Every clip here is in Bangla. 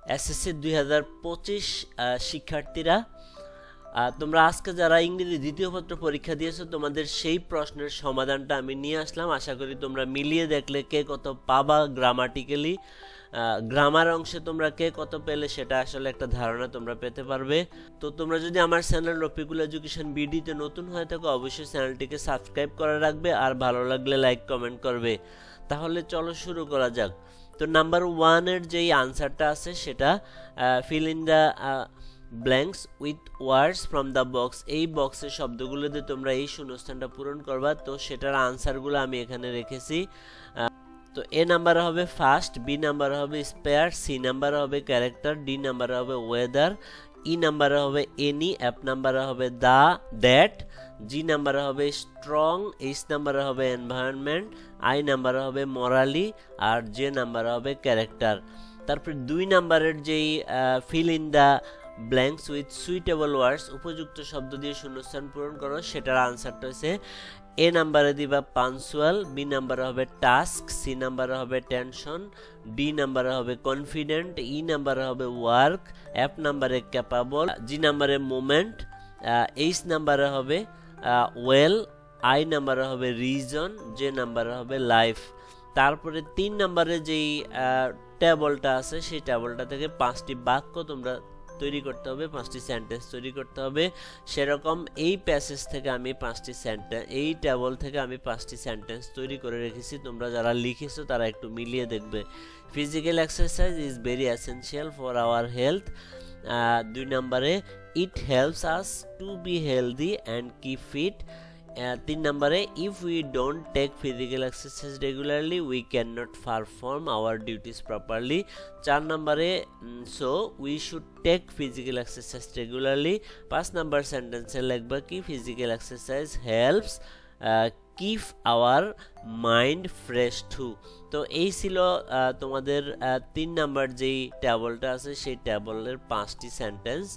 এসএসসি 2025 শিক্ষার্থীরা, তোমরা আজকে যারা ইংরেজি দ্বিতীয় পত্র পরীক্ষা দিয়েছো তোমাদের সেই প্রশ্নের সমাধানটা আমি নিয়ে আসলাম। আশা করি তোমরা মিলিয়ে দেখলে কে কত পাবা। গ্রামাটিক্যালি গ্রামার অংশে তোমরা কে কত পেলে সেটা আসলে একটা ধারণা তোমরা পেতে পারবে। তো তোমরা যদি আমার চ্যানেল রফিকুল এডুকেশন বিডিতে নতুন হয়ে থাকো অবশ্যই চ্যানেলটিকে সাবস্ক্রাইব করে রাখবে, আর ভালো লাগলে লাইক কমেন্ট করবে। তাহলে চলো শুরু করা যাক। তো নাম্বার 1 এর যেই আনসারটা আছে সেটা fill in the blanks with words from the box. এই বক্সের শব্দগুলো দিয়ে তোমরা এই শূন্যস্থানটা পূরণ করবা। তো সেটার আনসারগুলো আমি এখানে রেখেছি। তো এ নাম্বারে হবে ফার্স্ট, বি নাম্বারে হবে স্পেয়ার, সি নাম্বারে হবে ক্যারেক্টার, ডি নাম্বারে হবে ওয়েদার, ই নাম্বারে হবে এনি, এফ নাম্বারে হবে দা দ্যাট, জি নাম্বারে হবে স্ট্রং, এইচ নাম্বারে হবে এনভায়রনমেন্ট, আই নাম্বারে হবে মরালি, আর জে নাম্বারে হবে ক্যারেক্টার। তারপরে 2 নাম্বারের যেই fill in the blanks with suitable words, উপযুক্ত শব্দ দিয়ে শূন্যস্থান পূরণ করো, সেটার আনসারটা হচ্ছে এ নাম্বারে দিবা পাঞ্চুয়াল, বি নাম্বারে হবে টাস্ক, সি নাম্বারে হবে টেনশন, ডি নাম্বারে হবে কনফিডেন্ট, ই নাম্বারে হবে ওয়ার্ক, এফ নাম্বারে ক্যাপাবল, জি নাম্বারে মোমেন্ট, এইচ নাম্বারে হবে ওয়েল, আই নাম্বারে হবে রিজন, জে নাম্বারে হবে লাইফ। তারপরে 3 নাম্বারে যেই টেবলটা আছে সেই টেবলটা থেকে 5টি বাক্য তোমরা তৈরি করতে হবে, 5টি সেন্টেন্স তৈরি করতে হবে। সেরকম এই প্যাসেজ থেকে আমি 5টি সেন্টেন্স, এই টেবল থেকে আমি 5টি সেন্টেন্স তৈরি করে রেখেছি। তোমরা যারা লিখেছো তারা একটু মিলিয়ে দেখবে। Physical exercise is very essential for our health. 2 নম্বরে it helps us to be healthy and keep fit. 3 নম্বরে if we don't take physical exercise regularly we can not perform our duties properly. 4 নম্বরে so we should take physical exercise regularly. 5 নম্বর সেন্টেন্সে লিখবা কি physical exercise helps keep our mind fresh too. তো এই ছিল তোমাদের 3 নাম্বার যেই টেবলটা আছে সেই টেবলের 5টি সেন্টেন্স।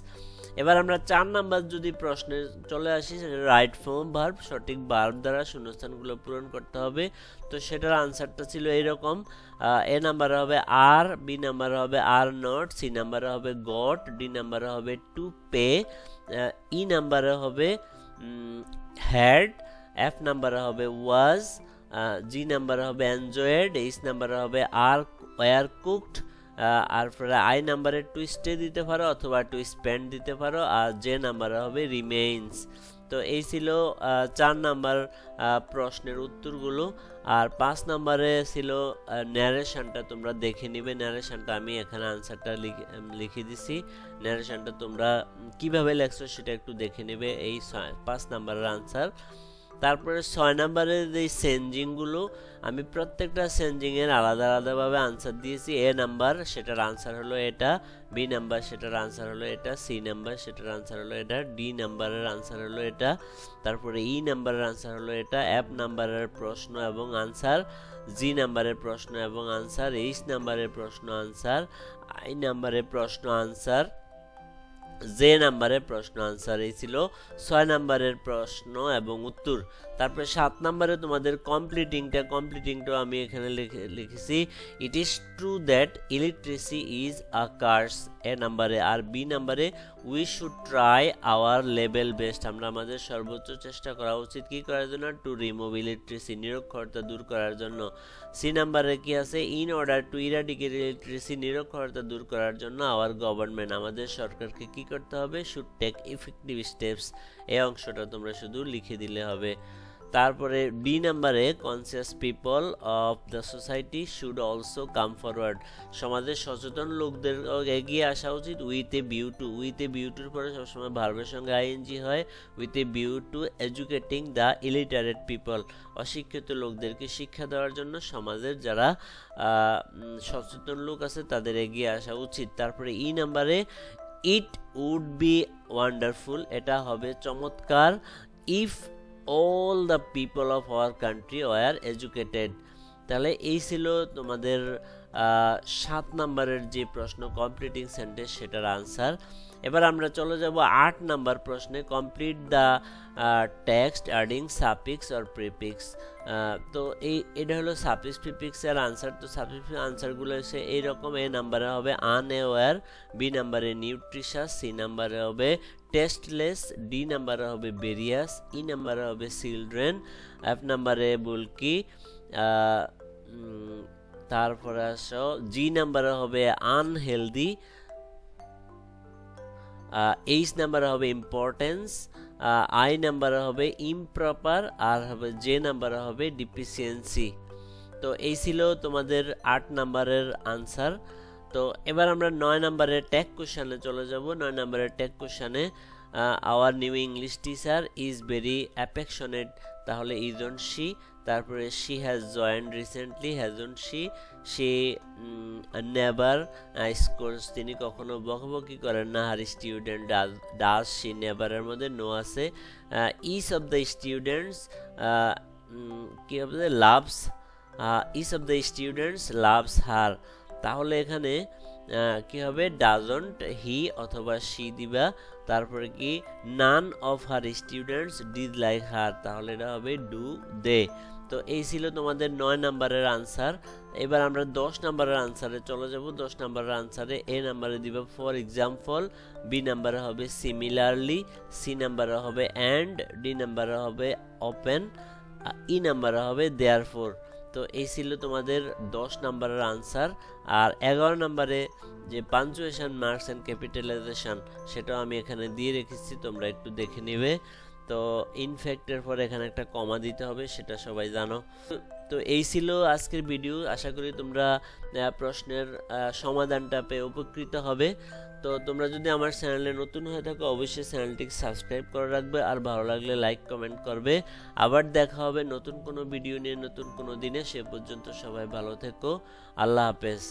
এবার আমরা 4 নাম্বার যদি প্রশ্নে চলে আসি, সেটা রাইট ফর্ম ভার্ব, সঠিক ভার্ব দ্বারা শূন্যস্থানগুলো পূরণ করতে হবে। তো সেটার আনসারটা ছিল এরকম, এ নাম্বারে হবে আর, বি নাম্বারে হবে আর নট, সি নাম্বারে হবে গট, ডি নাম্বারে হবে টু পে, ই নাম্বারে হবে হ্যাড, এফ নাম্বারে হবে ওয়াজ, জি নাম্বারে হবে এনজয়েড, এইচ নাম্বারে হবে আর ওয়ার কুকড, আর আই নাম্বারে টু স্টে দিতে পারো অথবা টু স্পেন্ড দিতে পারো, আর জে নাম্বারে হবে রিমেইনস। তো এই ছিল 4 নাম্বার প্রশ্নের উত্তরগুলো। আর 5 নাম্বারে ছিল ন্যারেশনটা, তোমরা দেখে নিবে ন্যারেশনটা। আমি এখানে আনসারটা লিখে দিছি, ন্যারেশনটা তোমরা কিভাবে লেখছো সেটা একটু দেখে নেবে। এই 5 নাম্বারের আনসার। তারপরে 6 নাম্বারের এই চেঞ্জিংগুলো আমি প্রত্যেকটা চেঞ্জিংয়ের আলাদা আলাদাভাবে আনসার দিয়েছি। এ নাম্বার সেটার আনসার হলো এটা, বি নাম্বার সেটার আনসার হলো এটা, সি নাম্বার সেটার আনসার হলো এটা, ডি নাম্বারের আনসার হলো এটা, তারপরে ই নাম্বারের আনসার হলো এটা, এফ নাম্বারের প্রশ্ন এবং আনসার, জি নাম্বারের প্রশ্ন এবং আনসার, এইচ নাম্বারের প্রশ্ন আনসার, আই নাম্বারের প্রশ্ন আনসার, যে নাম্বারের প্রশ্ন আনসার। এই ছিল 6 নাম্বারের প্রশ্ন এবং উত্তর। তারপরে 7 নাম্বারে তোমাদের কমপ্লিটিংটাও আমি এখানে লিখেছি, it is true that electricity is a curse, A নাম্বারে। আর বি নাম্বারে we should try our level best, আমরা আমাদের সর্বোচ্চ চেষ্টা করা উচিত কি করার জন্য, টু রিমুভ ইলেকট্রিসিটি, নিরক্ষরতা দূর করার জন্য। সি নাম্বারে কি আছে, in order to eradicate electricity, নিরক্ষরতা দূর করার জন্য আওয়ার গভর্নমেন্ট, আমাদের সরকারকে কি করতে হবে, শুড টেক ইফেক্টিভ স্টেপস। এই অংশটা তোমরা শুধু লিখে দিলে হবে। তারপরে বি নাম্বারে conscious people of the society should also come forward, সমাজের সচেতন লোকদের এগিয়ে আসা উচিত। With a view to, with a view টুর পরে সবসময় ভার্বের সঙ্গে আইএনজি হয়। With a view to educating the illiterate people, অশিক্ষিত লোকদেরকে শিক্ষা দেওয়ার জন্য সমাজের যারা সচেতন লোক আছে তাদের এগিয়ে আসা উচিত। তারপরে ই নাম্বারে ইট উড বি ওয়ান্ডারফুল, এটা হবে চমৎকার, if all the people of our country were educated। তাহলে এই ছিল তোমাদের 7 নাম্বারের যে প্রশ্ন কমপ্লিটিং সেন্টেন্স সেটার আনসার। এবার আমরা চলে যাব 8 নাম্বার প্রশ্নে, complete the text adding suffix or prefix. তো এটা হলো সাফিক্স প্রিফিক্সের আনসার। তো সাফিক্স আনসারগুলো এসে এইরকম: এ নাম্বারে হবে আনঅ্যাওয়্যার, বি নাম্বারে নিউট্রিশাস, সি নাম্বারে হবে টেস্টলেস, ডি নাম্বারে হবে বেরিয়াস, ই নাম্বারে হবে চিলড্রেন, এফ নাম্বারে বুলকি, তারপরে আসো জি নাম্বারে হবে আনহেলদি, এইচ নাম্বারে হবে ইম্পর্টেন্স, আই নাম্বারে হবে ইমপ্রপার, আর হবে জে নাম্বারে হবে ডিফিসিয়েন্সি। তো এই ছিল তোমাদের 8 নাম্বারের আনসার। তো এবার আমরা 9 নাম্বারের ট্যাগ কোশ্চেনে চলে যাব। 9 নাম্বারের ট্যাগ কোশ্চেনে our new English teacher is very affectionate, তাহলে ইজন্ট শি। তারপরে she has joined recently, hasn't she. She never scolds, তিনি কখনো বকবকি করেন না। হার স্টুডেন্ট ডাজ শি, নেভারের মধ্যে নো আছে। ইচ অফ দ্য স্টুডেন্টস কি হবে loves, each of the students loves her, তাহলে এখানে কি হবে ডাজন্ট হি অথবা শি দিবা। তারপরে কি none of her students did like her, তাহলে এটা হবে ডু দে। তো এই ছিল তোমাদের 9 নাম্বারের আনসার। এবার আমরা 10 নাম্বারের আনসারে চলে যাব। 10 নাম্বারের আনসারে এ নাম্বারে দিব ফর এক্সাম্পল, বি নাম্বারে হবে সিমিলারলি, সি নাম্বারে হবে অ্যান্ড, ডি নাম্বারে হবে ওপেন, ই নাম্বারে হবে দেয়ারফর। তো এই ছিল তোমাদের 10 নাম্বারের আনসার। আর 11 নাম্বারে যে পাঞ্চুয়েশন মার্কস অ্যান্ড ক্যাপিটালাইজেশন সেটাও আমি এখানে দিয়ে রেখেছি, তোমরা একটু দেখে নেবে। তো ইনফ্যাক্টের পরে এখানে একটা কমা দিতে হবে, সেটা সবাই জানো। তো এই ছিল আজকের ভিডিও। আশা করি তোমরা প্রশ্নের সমাধানটা পেয়ে উপকৃত হবে। তো তোমরা যদি আমার চ্যানেলে নতুন হয়ে থাকো অবশ্যই চ্যানেলটিকে সাবস্ক্রাইব করে রাখবে, আর ভালো লাগলে লাইক কমেন্ট করবে। আবার দেখা হবে নতুন কোনো ভিডিও নিয়ে নতুন কোনো দিনে। সে পর্যন্ত সবাই ভালো থেকো। আল্লাহ হাফেজ।